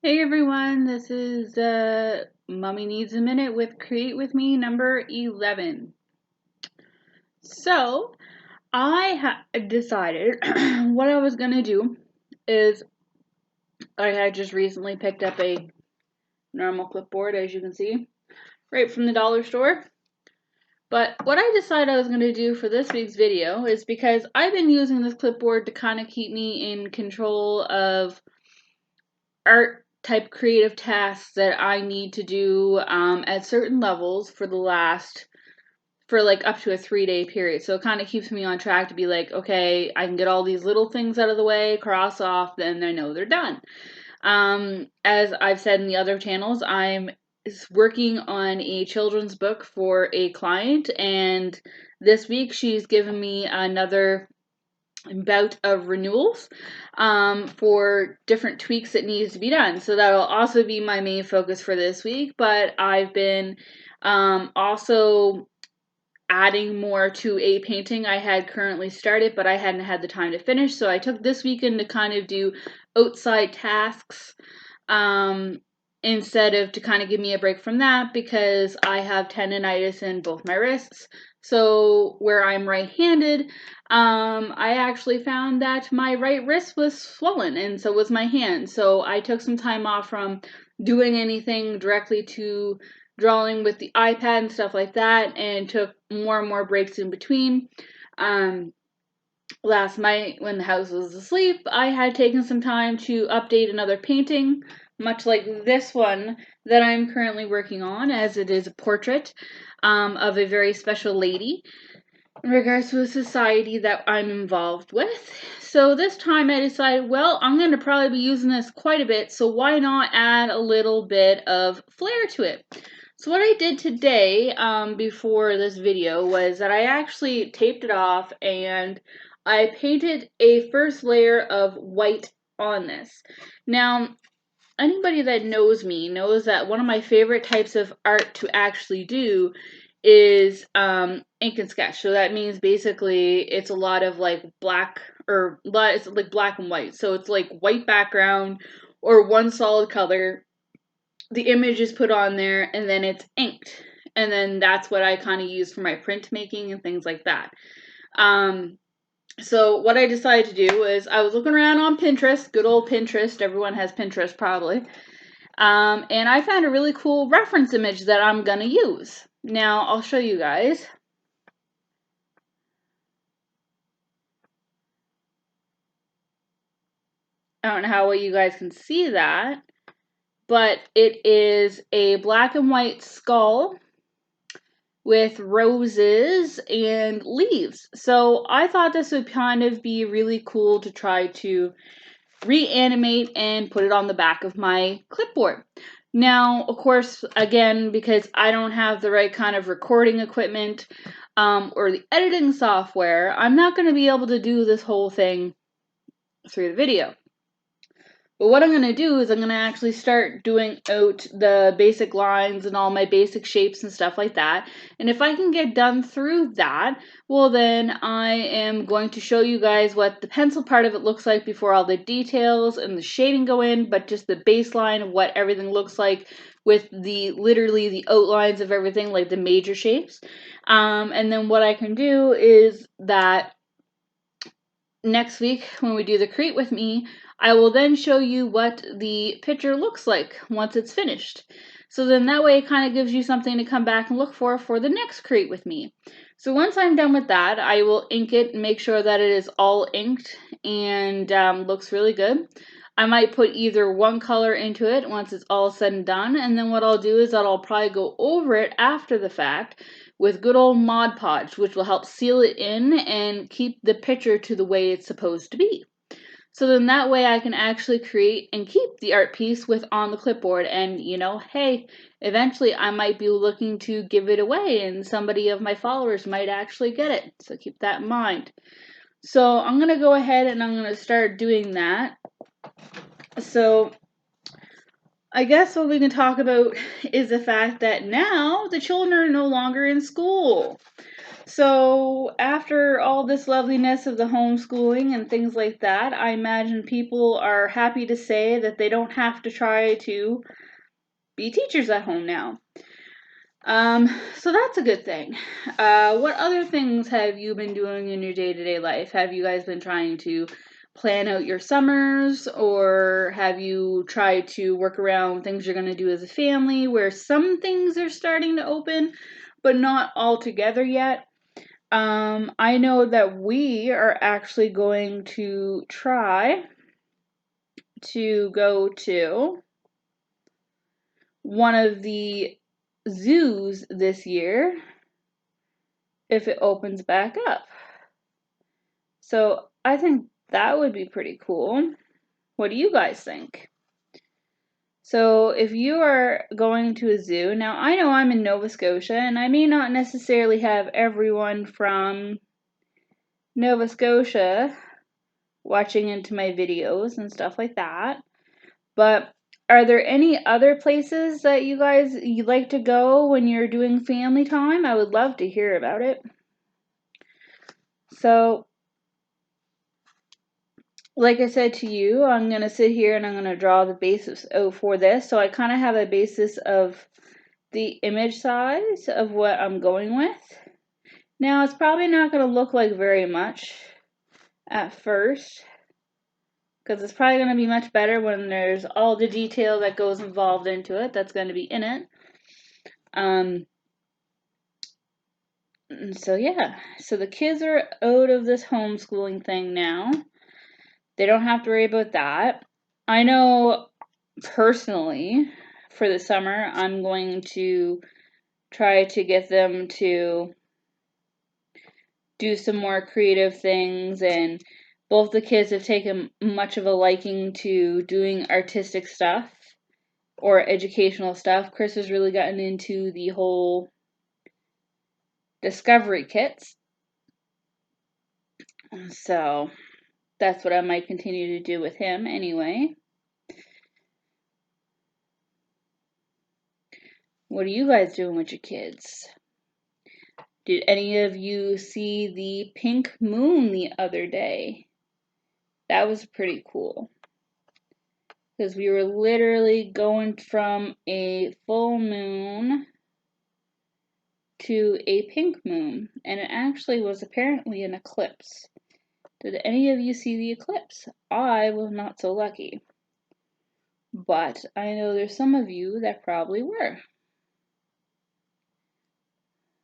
Hey everyone, this is Mommy Needs a Minute with Create With Me number 11. So, I decided what I was going to do is I had just recently picked up a normal clipboard, as you can see, right from the dollar store. But what I decided I was going to do for this week's video is because I've been using this clipboard to kind of keep me in control of art type creative tasks that I need to do at certain levels for like up to a 3-day period. So it kind of keeps me on track to be like, okay, I can get all these little things out of the way, cross off, then I know they're done. As I've said in the other channels, I'm working on a children's book for a client, and this week she's given me another bout of renewals for different tweaks that needs to be done. So that'll also be my main focus for this week, but I've been also adding more to a painting I had currently started, but I hadn't had the time to finish. So I took this weekend to kind of do outside tasks instead of to kind of give me a break from that, because I have tendonitis in both my wrists. So where I'm right-handed, I actually found that my right wrist was swollen, and so was my hand. So I took some time off from doing anything directly to drawing with the iPad and stuff like that, and took more and more breaks in between. Last night when the house was asleep, I had taken some time to update another painting, much like this one that I'm currently working on, as it is a portrait of a very special lady in regards to a society that I'm involved with. So this time I decided, well, I'm going to probably be using this quite a bit, so why not add a little bit of flair to it? So what I did today before this video was that I actually taped it off and I painted a first layer of white on this. Now, anybody that knows me knows that one of my favorite types of art to actually do is ink and sketch. So that means basically it's a lot of like black, or it's like black and white. So it's like white background or one solid color. The image is put on there and then it's inked. And then that's what I kind of use for my printmaking and things like that. So what I decided to do was I was looking around on Pinterest, good old Pinterest. Everyone has Pinterest probably. And I found a really cool reference image that I'm going to use. Now, I'll show you guys. I don't know how well you guys can see that, but it is a black and white skull with roses and leaves. So I thought this would kind of be really cool to try to reanimate and put it on the back of my clipboard. Now, of course, again, because I don't have the right kind of recording equipment or the editing software, I'm not going to be able to do this whole thing through the video. But what I'm going to do is I'm going to actually start doing out the basic lines and all my basic shapes and stuff like that. And if I can get done through that, well then I am going to show you guys what the pencil part of it looks like before all the details and the shading go in, but just the baseline of what everything looks like with literally the outlines of everything, like the major shapes. And then what I can do is that next week when we do the Create With Me, I will then show you what the picture looks like once it's finished. So then that way it kind of gives you something to come back and look for the next Create With Me. So once I'm done with that, I will ink it and make sure that it is all inked and looks really good. I might put either one color into it once it's all said and done, and then what I'll do is that I'll probably go over it after the fact with good old Mod Podge, which will help seal it in and keep the picture to the way it's supposed to be. So then that way I can actually create and keep the art piece on the clipboard, and hey, eventually I might be looking to give it away and somebody of my followers might actually get it. So keep that in mind. So I'm going to go ahead and I'm going to start doing that. So I guess what we can talk about is the fact that now the children are no longer in school. So after all this loveliness of the homeschooling and things like that, I imagine people are happy to say that they don't have to try to be teachers at home now. So that's a good thing. What other things have you been doing in your day-to-day life? Have you guys been trying to plan out your summers, or have you tried to work around things you're going to do as a family where some things are starting to open, but not all together yet? I know that we are actually going to try to go to one of the zoos this year if it opens back up. So I think that would be pretty cool. What do you guys think? So if you are going to a zoo, now I know I'm in Nova Scotia and I may not necessarily have everyone from Nova Scotia watching into my videos and stuff like that, but are there any other places that you'd like to go when you're doing family time? I would love to hear about it. So like I said to you, I'm going to sit here and I'm going to draw the basis for this. So I kind of have a basis of the image size of what I'm going with. Now it's probably not going to look like very much at first, because it's probably going to be much better when there's all the detail that goes involved into it that's going to be in it. So yeah, so the kids are out of this homeschooling thing now. They don't have to worry about that. I know personally for the summer, I'm going to try to get them to do some more creative things, and both the kids have taken much of a liking to doing artistic stuff or educational stuff. Chris has really gotten into the whole discovery kits. So that's what I might continue to do with him anyway. What are you guys doing with your kids? Did any of you see the pink moon the other day? That was pretty cool. Because we were literally going from a full moon to a pink moon. And it actually was apparently an eclipse. Did any of you see the eclipse? I was not so lucky. But I know there's some of you that probably were.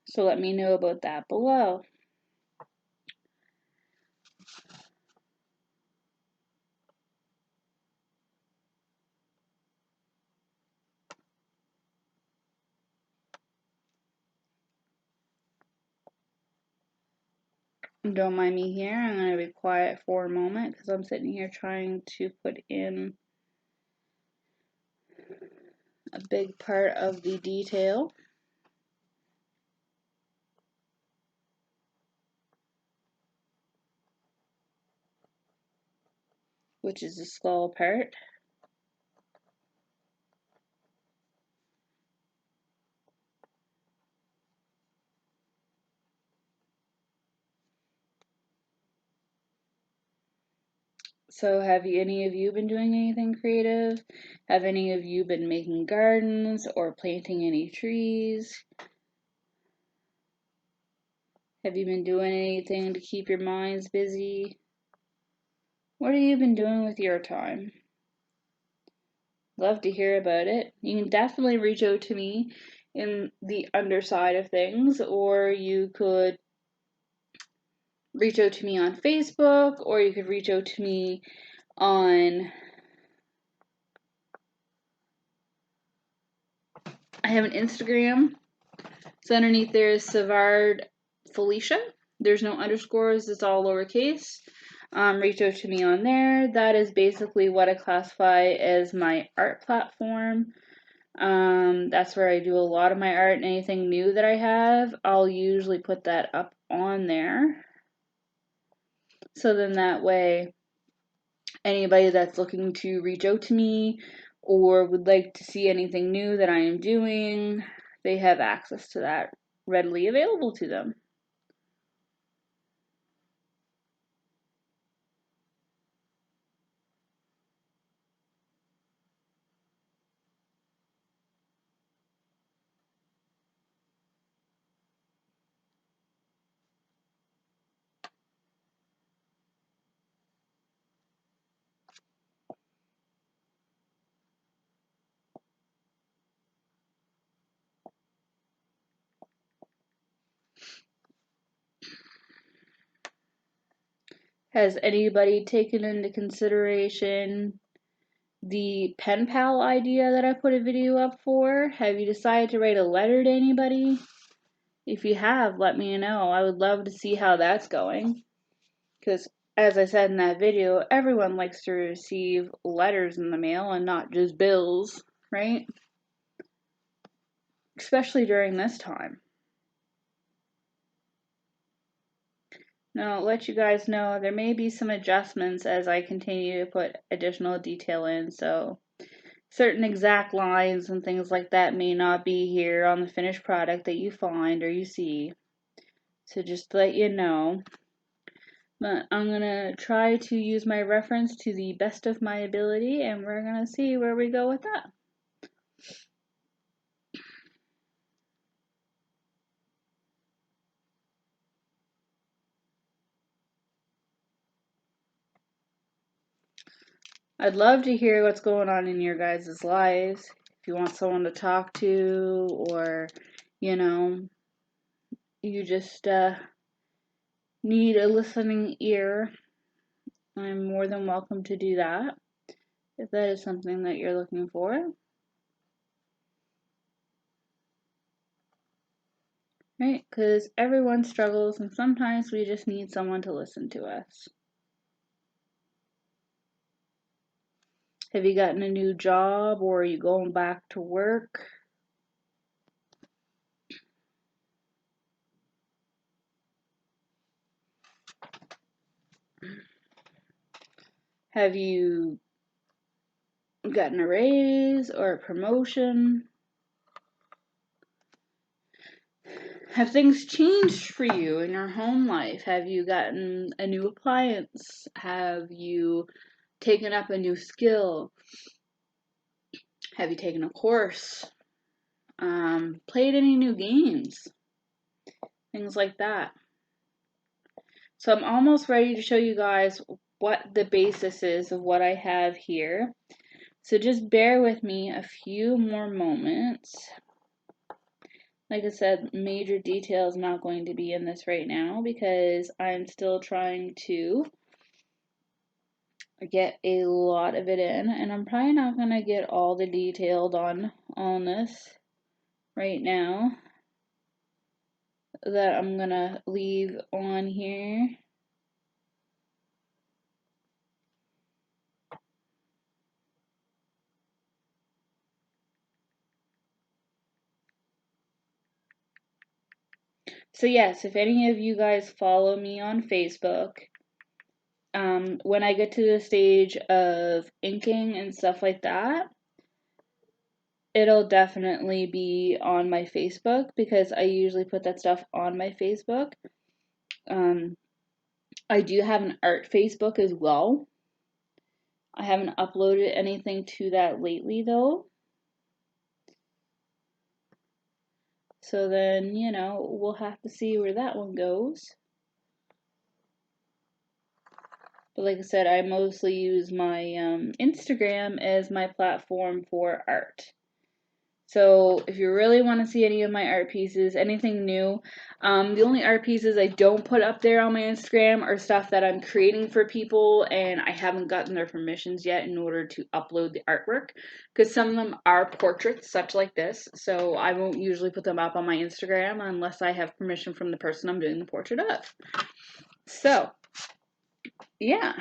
So let me know about that below. Don't mind me here. I'm going to be quiet for a moment because I'm sitting here trying to put in a big part of the detail. Which is the skull part. So have any of you been doing anything creative? Have any of you been making gardens or planting any trees? Have you been doing anything to keep your minds busy? What have you been doing with your time? Love to hear about it. You can definitely reach out to me in the underside of things, or you could reach out to me on Facebook, or you could reach out to me on, I have an Instagram. So underneath there is Savard Felicia. There's no underscores, it's all lowercase. Reach out to me on there. That is basically what I classify as my art platform. That's where I do a lot of my art, and anything new that I have, I'll usually put that up on there. So then that way, anybody that's looking to reach out to me or would like to see anything new that I am doing, they have access to that readily available to them. Has anybody taken into consideration the pen pal idea that I put a video up for? Have you decided to write a letter to anybody? If you have, let me know. I would love to see how that's going. Because, as I said in that video, everyone likes to receive letters in the mail and not just bills, right? Especially during this time. Now, I'll let you guys know there may be some adjustments as I continue to put additional detail in, so certain exact lines and things like that may not be here on the finished product that you find or you see. So just to let you know. But I'm going to try to use my reference to the best of my ability, and we're going to see where we go with that. I'd love to hear what's going on in your guys' lives. If you want someone to talk to, or, you know, you just need a listening ear, I'm more than welcome to do that, if that is something that you're looking for. Right? Because everyone struggles, and sometimes we just need someone to listen to us. Have you gotten a new job, or are you going back to work? Have you gotten a raise or a promotion? Have things changed for you in your home life? Have you gotten a new appliance? Have you taken up a new skill? Have you taken a course? Played any new games? Things like that. So I'm almost ready to show you guys what the basis is of what I have here. So just bear with me a few more moments. Like I said, major detail is not going to be in this right now because I'm still trying to get a lot of it in, and I'm probably not going to get all the detail done on this right now that I'm going to leave on here. So yes, if any of you guys follow me on Facebook, when I get to the stage of inking and stuff like that, it'll definitely be on my Facebook because I usually put that stuff on my Facebook. I do have an art Facebook as well. I haven't uploaded anything to that lately though. So then, you know, we'll have to see where that one goes. But like I said, I mostly use my Instagram as my platform for art. So if you really want to see any of my art pieces, anything new, the only art pieces I don't put up there on my Instagram are stuff that I'm creating for people and I haven't gotten their permissions yet in order to upload the artwork, because some of them are portraits such like this, so I won't usually put them up on my Instagram unless I have permission from the person I'm doing the portrait of. So, yeah.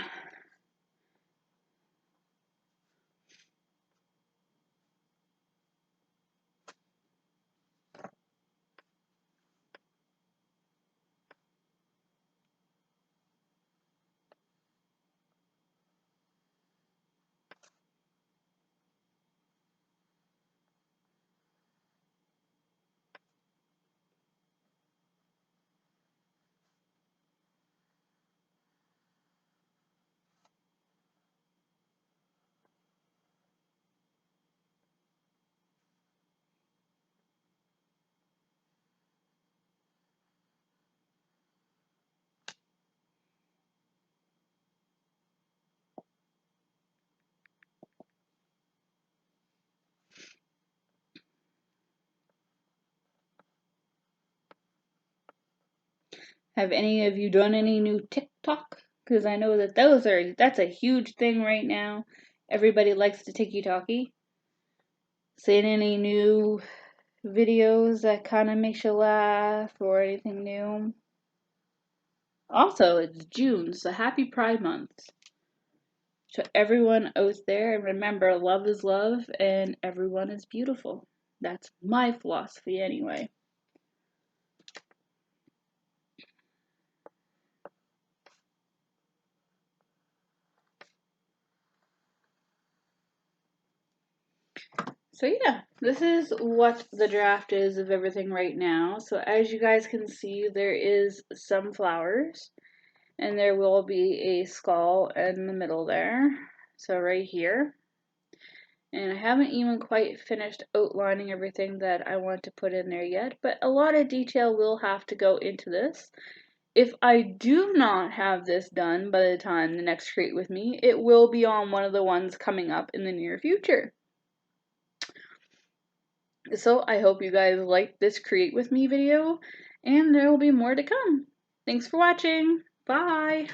Have any of you done any new TikTok? because I know that that's a huge thing right now. Everybody likes to tiki-talkie. Seeing any new videos that kind of makes you laugh or anything new? Also, it's June, so happy Pride Month to everyone out there. And remember, love is love and everyone is beautiful. That's my philosophy anyway. So yeah, this is what the draft is of everything right now. So as you guys can see, there is some flowers and there will be a skull in the middle there. So right here. And I haven't even quite finished outlining everything that I want to put in there yet, but a lot of detail will have to go into this. If I do not have this done by the time the next Create With Me, it will be on one of the ones coming up in the near future. So I hope you guys liked this Create With Me video, and there will be more to come. Thanks for watching. Bye!